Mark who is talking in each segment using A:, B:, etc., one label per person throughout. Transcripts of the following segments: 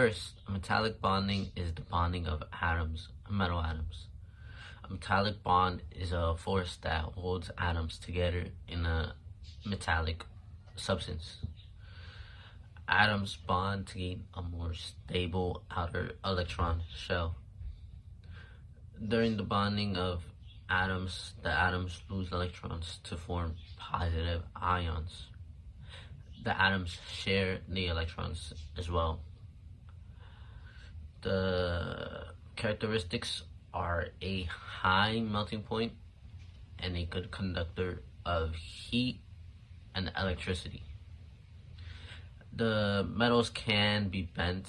A: First, a metallic bonding is the bonding of atoms, metal atoms. A metallic bond is a force that holds atoms together in a metallic substance. Atoms bond to gain a more stable outer electron shell. During the bonding of atoms, the atoms lose electrons to form positive ions. The atoms share the electrons as well. The characteristics are a high melting point and a good conductor of heat and electricity. The metals can be bent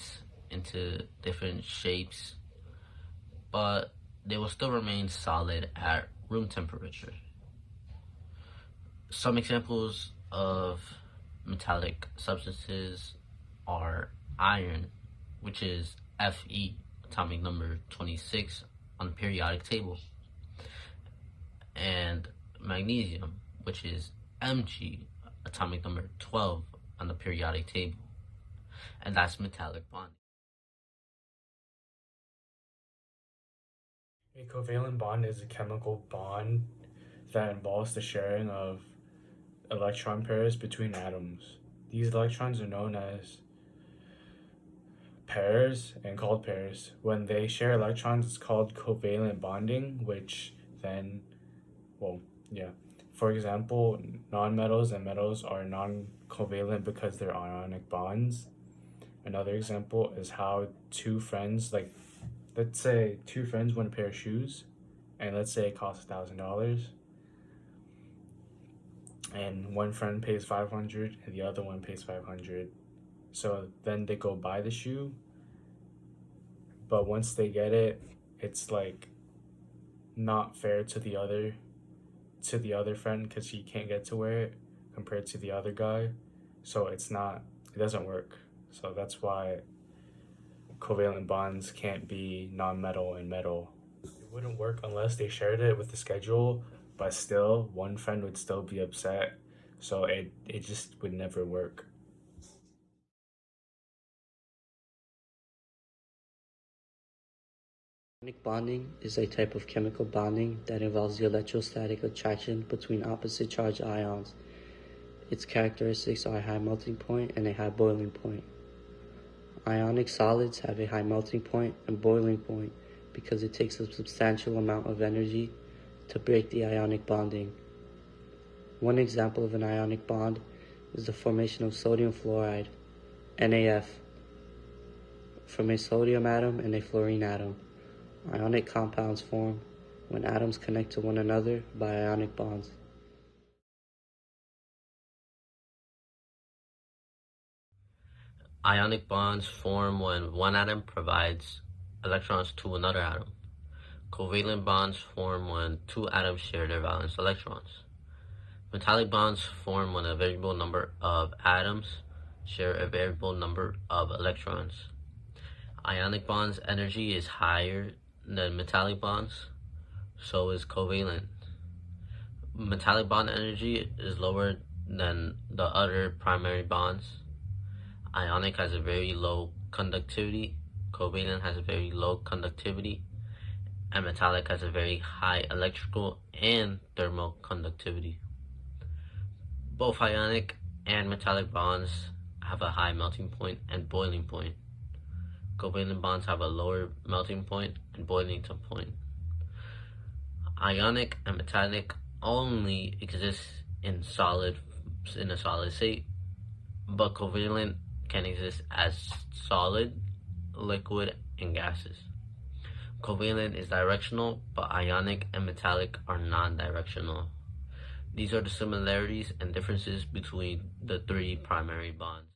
A: into different shapes, but they will still remain solid at room temperature. Some examples of metallic substances are iron, which is Fe, atomic number 26 on the periodic table, and magnesium, which is Mg, atomic number 12 on the periodic table, and that's metallic bonding.
B: A covalent bond is a chemical bond that involves the sharing of electron pairs between atoms. These electrons are known as pairs and called pairs. When they share electrons, it's called covalent bonding, which then, for example, nonmetals and metals are non-covalent because they're ionic bonds. Another example is how two friends, let's say two friends want a pair of shoes, and let's say it costs $1,000, and one friend pays $500 and the other one pays $500. So then they go buy the shoe, but once they get it, it's like not fair to the other friend because he can't get to wear it compared to the other guy. So it doesn't work. So that's why covalent bonds can't be non-metal and metal. It wouldn't work unless they shared it with the schedule, but still one friend would still be upset. So it just would never work.
C: Ionic bonding is a type of chemical bonding that involves the electrostatic attraction between opposite charged ions. Its characteristics are a high melting point and a high boiling point. Ionic solids have a high melting point and boiling point because it takes a substantial amount of energy to break the ionic bonding. One example of an ionic bond is the formation of sodium fluoride, NaF, from a sodium atom and a fluorine atom. Ionic compounds form when atoms connect to one another by ionic bonds.
A: Ionic bonds form when one atom provides electrons to another atom. Covalent bonds form when two atoms share their valence electrons. Metallic bonds form when a variable number of atoms share a variable number of electrons. Ionic bonds' energy is higher than metallic bonds, so is covalent. Metallic bond energy is lower than the other primary bonds. Ionic has a very low conductivity, covalent has a very low conductivity, and metallic has a very high electrical and thermal conductivity. Both ionic and metallic bonds have a high melting point and boiling point. Covalent bonds have a lower melting point and boiling point. Ionic and metallic only exist in a solid state, but covalent can exist as solid, liquid, and gases. Covalent is directional, but ionic and metallic are non-directional. These are the similarities and differences between the three primary bonds.